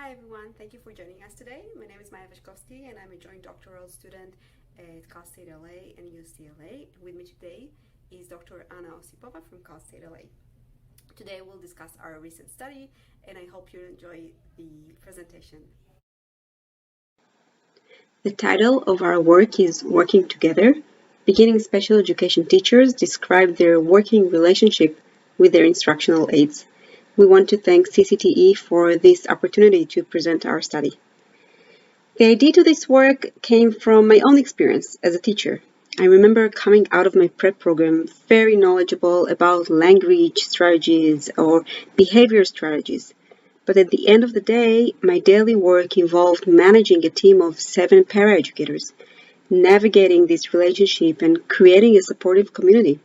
Hi everyone, thank you for joining us today. My name is Evashkovsky and I'm a joint doctoral student at Cal State LA and UCLA. With me today is Dr. Anna Osipova from Cal State LA. Today we'll discuss our recent study and I hope you enjoy the presentation. The title of our work is Working Together. Beginning special education teachers describe their working relationship with their instructional aides. We want to thank CCTE for this opportunity to present our study. The idea to this work came from my own experience as a teacher. I remember coming out of my prep program very knowledgeable about language strategies or behavior strategies. But at the end of the day, my daily work involved managing a team of 7 paraeducators, navigating this relationship and creating a supportive community.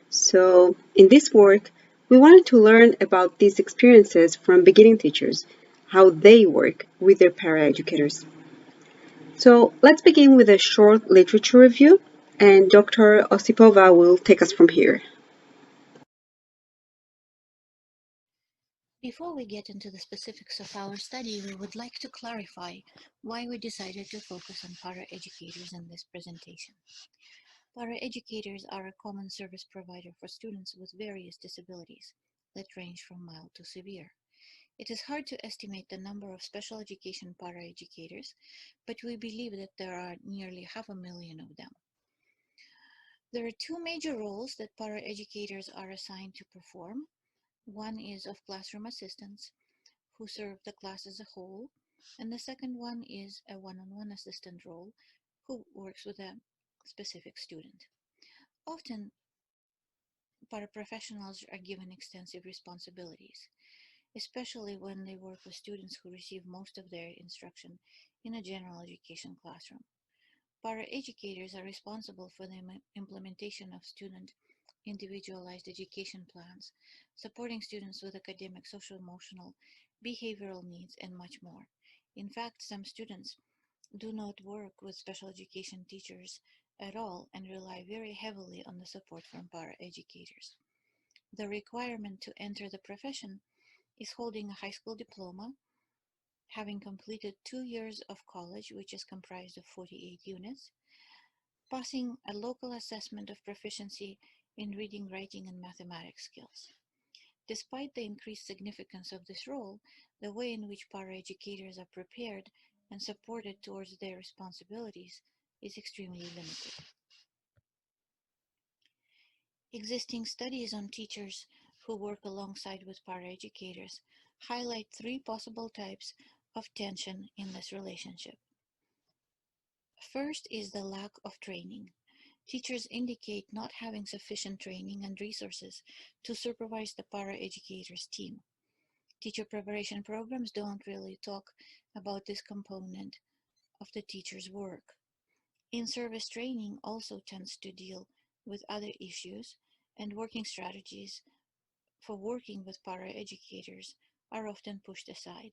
So, in this work, we wanted to learn about these experiences from beginning teachers, how they work with their paraeducators. So, let's begin with a short literature review, and Dr. Osipova will take us from here. Before we get into the specifics of our study, we would like to clarify why we decided to focus on paraeducators in this presentation. Paraeducators are a common service provider for students with various disabilities that range from mild to severe. It is hard to estimate the number of special education paraeducators, but we believe that there are nearly 500,000 of them. There are two major roles that paraeducators are assigned to perform. One is of classroom assistants, who serve the class as a whole, and the second one is a one-on-one assistant role, who works with a specific student. Often, paraprofessionals are given extensive responsibilities, especially when they work with students who receive most of their instruction in a general education classroom. Paraeducators are responsible for the implementation of student individualized education plans, supporting students with academic, social, emotional, behavioral needs, and much more. In fact, some students do not work with special education teachers at all and rely very heavily on the support from paraeducators. The requirement to enter the profession is holding a high school diploma, having completed 2 years of college, which is comprised of 48 units, passing a local assessment of proficiency in reading, writing, and mathematics skills. Despite the increased significance of this role, the way in which paraeducators are prepared and supported towards their responsibilities is extremely limited. Existing studies on teachers who work alongside with paraeducators highlight 3 possible types of tension in this relationship. First is the lack of training. Teachers indicate not having sufficient training and resources to supervise the paraeducators team. Teacher preparation programs don't really talk about this component of the teacher's work. In-service training also tends to deal with other issues, and working strategies for working with paraeducators are often pushed aside.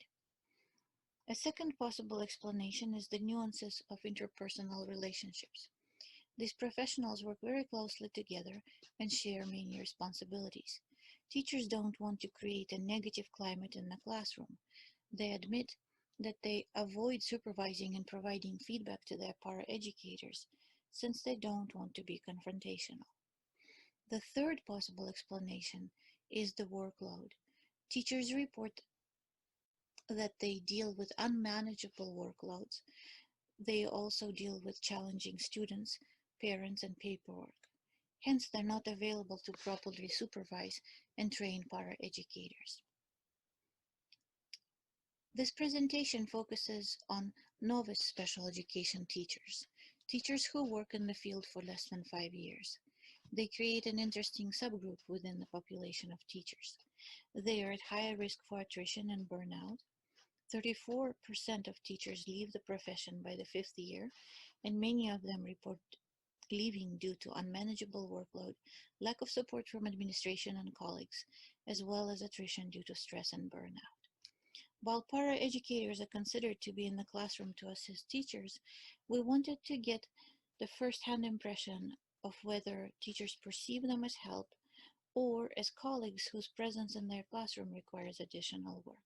A second possible explanation is the nuances of interpersonal relationships. These professionals work very closely together and share many responsibilities. Teachers don't want to create a negative climate in the classroom. They admit that they avoid supervising and providing feedback to their paraeducators since they don't want to be confrontational. The third possible explanation is the workload. Teachers report that they deal with unmanageable workloads. They also deal with challenging students, parents, and paperwork. Hence, they're not available to properly supervise and train paraeducators. This presentation focuses on novice special education teachers, teachers who work in the field for less than 5 years. They create an interesting subgroup within the population of teachers. They are at higher risk for attrition and burnout. 34% of teachers leave the profession by the 5th year, and many of them report leaving due to unmanageable workload, lack of support from administration and colleagues, as well as attrition due to stress and burnout. While paraeducators are considered to be in the classroom to assist teachers, we wanted to get the first-hand impression of whether teachers perceive them as help or as colleagues whose presence in their classroom requires additional work.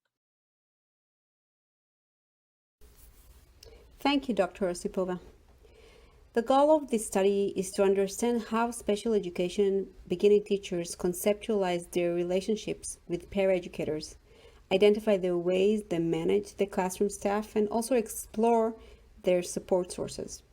Thank you, Dr. Osipova. The goal of this study is to understand how special education beginning teachers conceptualize their relationships with paraeducators, identify the ways they manage the classroom staff, and also explore their support sources.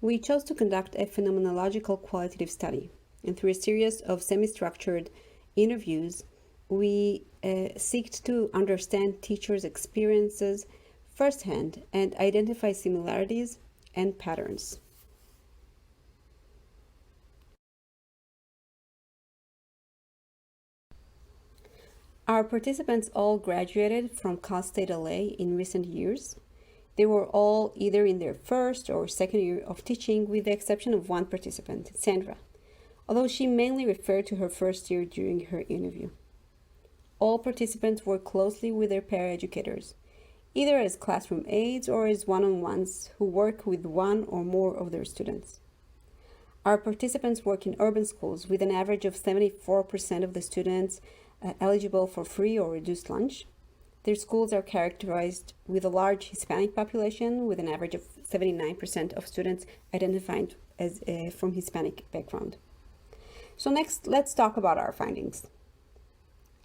We chose to conduct a phenomenological qualitative study, and through a series of semi-structured interviews, we seeked to understand teachers' experiences firsthand and identify similarities and patterns. Our participants all graduated from Cal State LA in recent years. They were all either in their first or second year of teaching, with the exception of one participant, Sandra, although she mainly referred to her first year during her interview. All participants work closely with their paraeducators, either as classroom aides or as one-on-ones who work with one or more of their students. Our participants work in urban schools with an average of 74% of the students eligible for free or reduced lunch. Their schools are characterized with a large Hispanic population, with an average of 79% of students identified as from Hispanic background. So next, let's talk about our findings.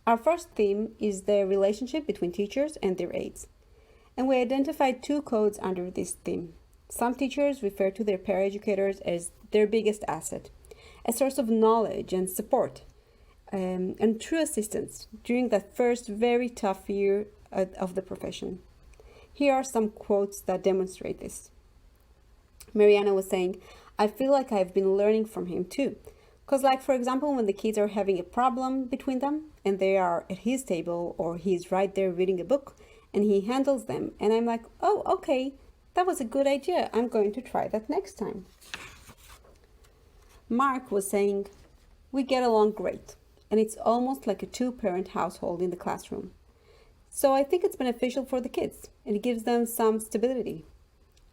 Our first theme is the relationship between teachers and their aides. And we identified two codes under this theme. Some teachers refer to their paraeducators as their biggest asset, a source of knowledge and support, and true assistance during that first very tough year of the profession. Here are some quotes that demonstrate this. Mariana was saying, "I feel like I've been learning from him too. Because like, for example, when the kids are having a problem between them and they are at his table or he's right there reading a book and he handles them, and I'm like, oh, okay, that was a good idea. I'm going to try that next time." Mark was saying, "We get along great, and it's almost like a two-parent household in the classroom. So I think it's beneficial for the kids, and it gives them some stability."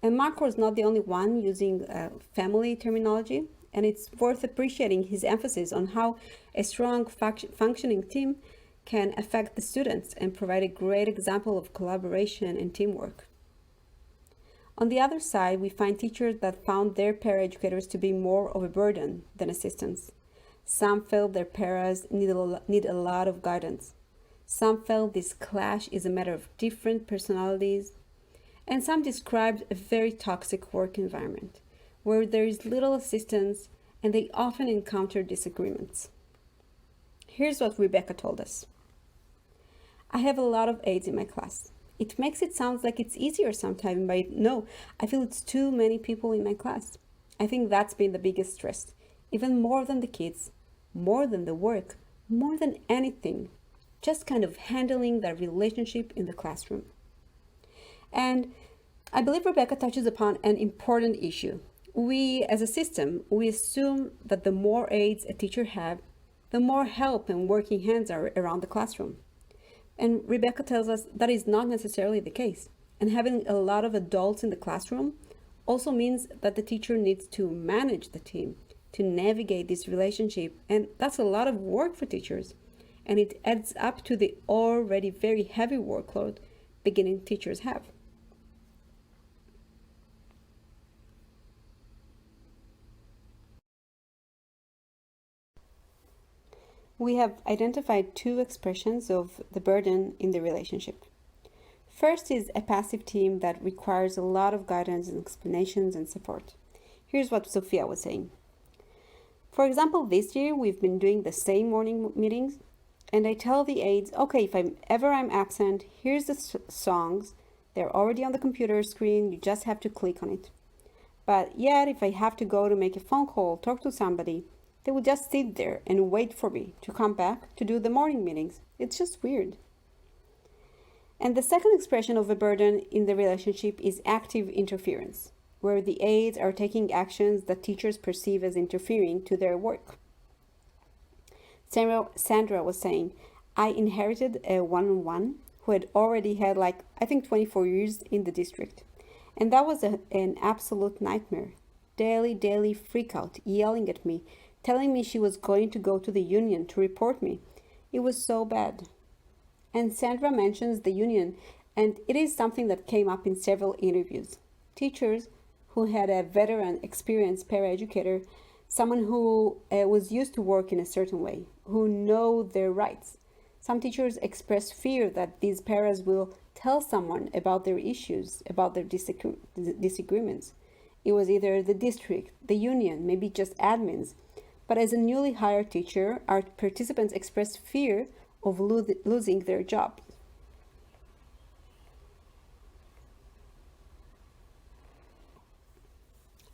And Mark was not the only one using family terminology, and it's worth appreciating his emphasis on how a strong functioning team can affect the students and provide a great example of collaboration and teamwork. On the other side, we find teachers that found their paraeducators to be more of a burden than assistance. Some felt their paras need a lot of guidance. Some felt this clash is a matter of different personalities. And some described a very toxic work environment, where there is little assistance and they often encounter disagreements. Here's what Rebecca told us. "I have a lot of aides in my class. It makes it sound like it's easier sometimes, but no, I feel it's too many people in my class. I think that's been the biggest stress, even more than the kids, more than the work, more than anything, just kind of handling that relationship in the classroom." And I believe Rebecca touches upon an important issue. We, as a system, we assume that the more aides a teacher have, the more help and working hands are around the classroom. And Rebecca tells us that is not necessarily the case. And having a lot of adults in the classroom also means that the teacher needs to manage the team, to navigate this relationship. And that's a lot of work for teachers. And it adds up to the already very heavy workload beginning teachers have. We have identified two expressions of the burden in the relationship. First is a passive team that requires a lot of guidance and explanations and support. Here's what Sophia was saying. "For example, this year we've been doing the same morning meetings, and I tell the aides, okay, if I'm absent, here's the songs. They're already on the computer screen, you just have to click on it. But yet, if I have to go to make a phone call, talk to somebody, they will just sit there and wait for me to come back to do the morning meetings. It's just weird." And the second expression of a burden in the relationship is active interference, where the aides are taking actions that teachers perceive as interfering to their work. Sandra was saying, "I inherited a one-on-one who had already had 24 years in the district. And that was an absolute nightmare. Daily freak out, yelling at me, telling me she was going to go to the union to report me. It was so bad." And Sandra mentions the union, and it is something that came up in several interviews. Teachers who had a veteran, experienced paraeducator, someone who was used to work in a certain way, who know their rights. Some teachers express fear that these paras will tell someone about their issues, about their disagreements. It was either the district, the union, maybe just admins. But as a newly hired teacher, our participants expressed fear of losing their job.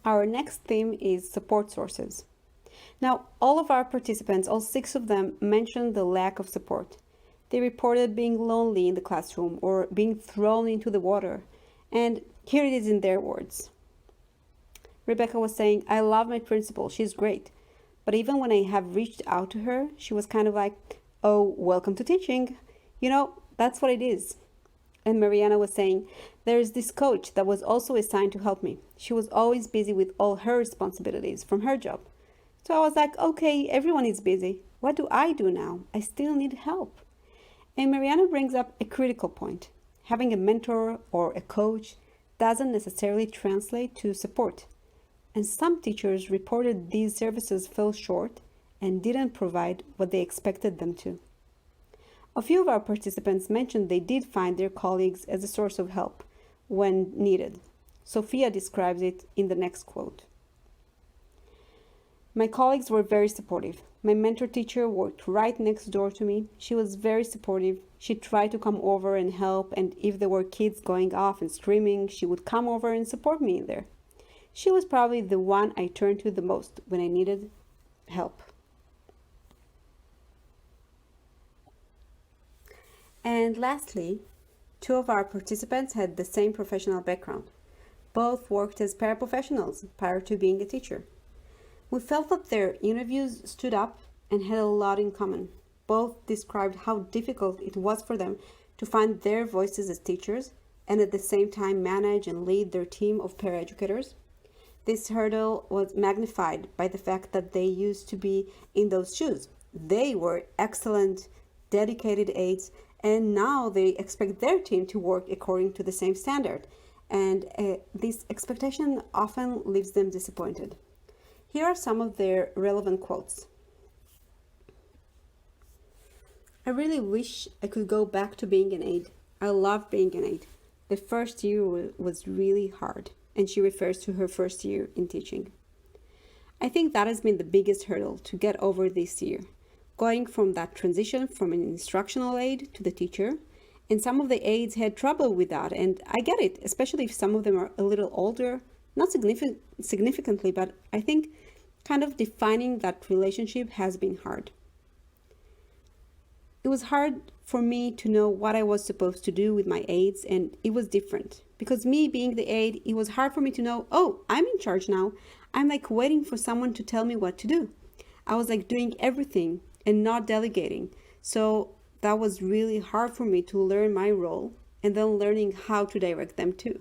Our next theme is support sources. Now, all of our participants, all 6 of them, mentioned the lack of support. They reported being lonely in the classroom or being thrown into the water. And here it is in their words. Rebecca was saying, I love my principal, she's great. But even when I have reached out to her, she was kind of like, oh, welcome to teaching. You know, that's what it is. And Mariana was saying, there's this coach that was also assigned to help me. She was always busy with all her responsibilities from her job. So I was like, okay, everyone is busy. What do I do now? I still need help. And Mariana brings up a critical point. Having a mentor or a coach doesn't necessarily translate to support. And some teachers reported these services fell short and didn't provide what they expected them to. A few of our participants mentioned they did find their colleagues as a source of help when needed. Sophia describes it in the next quote. My colleagues were very supportive. My mentor teacher worked right next door to me. She was very supportive. She tried to come over and help, and if there were kids going off and screaming, she would come over and support me in there. She was probably the one I turned to the most when I needed help. And lastly, 2 of our participants had the same professional background. Both worked as paraprofessionals prior to being a teacher. We felt that their interviews stood up and had a lot in common. Both described how difficult it was for them to find their voices as teachers and at the same time manage and lead their team of paraeducators. This hurdle was magnified by the fact that they used to be in those shoes. They were excellent, dedicated aides, and now they expect their team to work according to the same standard. And this expectation often leaves them disappointed. Here are some of their relevant quotes. I really wish I could go back to being an aide. I love being an aide. The first year was really hard, and she refers to her first year in teaching. I think that has been the biggest hurdle to get over this year, going from that transition from an instructional aide to the teacher, and some of the aides had trouble with that, and I get it, especially if some of them are a little older, not significantly, but I think kind of defining that relationship has been hard. It was hard for me to know what I was supposed to do with my aides, and it was different. Because me being the aide, it was hard for me to know, oh, I'm in charge now. I'm like waiting for someone to tell me what to do. I was like doing everything and not delegating. So that was really hard for me to learn my role and then learning how to direct them too.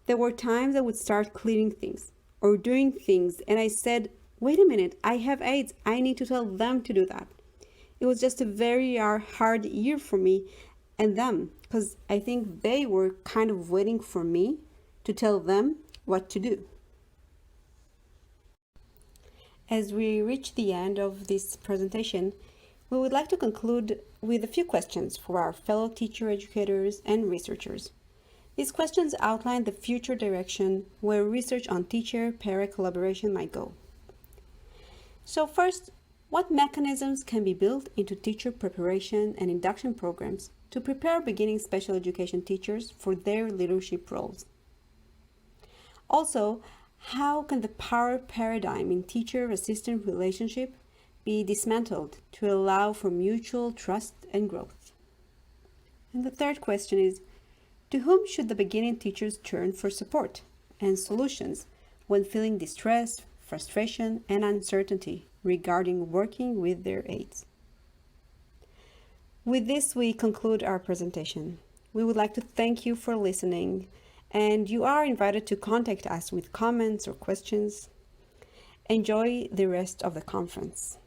There were times I would start clearing things or doing things, and I said, wait a minute, I have aides. I need to tell them to do that. It was just a very hard year for me and them, because I think they were kind of waiting for me to tell them what to do. As we reach the end of this presentation, we would like to conclude with a few questions for our fellow teacher educators and researchers. These questions outline the future direction where research on teacher-para collaboration might go. So first, what mechanisms can be built into teacher preparation and induction programs to prepare beginning special education teachers for their leadership roles? Also, how can the power paradigm in teacher-assistant relationship be dismantled to allow for mutual trust and growth? And the third question is, to whom should the beginning teachers turn for support and solutions when feeling distress, frustration, and uncertainty regarding working with their aides? With this, we conclude our presentation. We would like to thank you for listening, and you are invited to contact us with comments or questions. Enjoy the rest of the conference.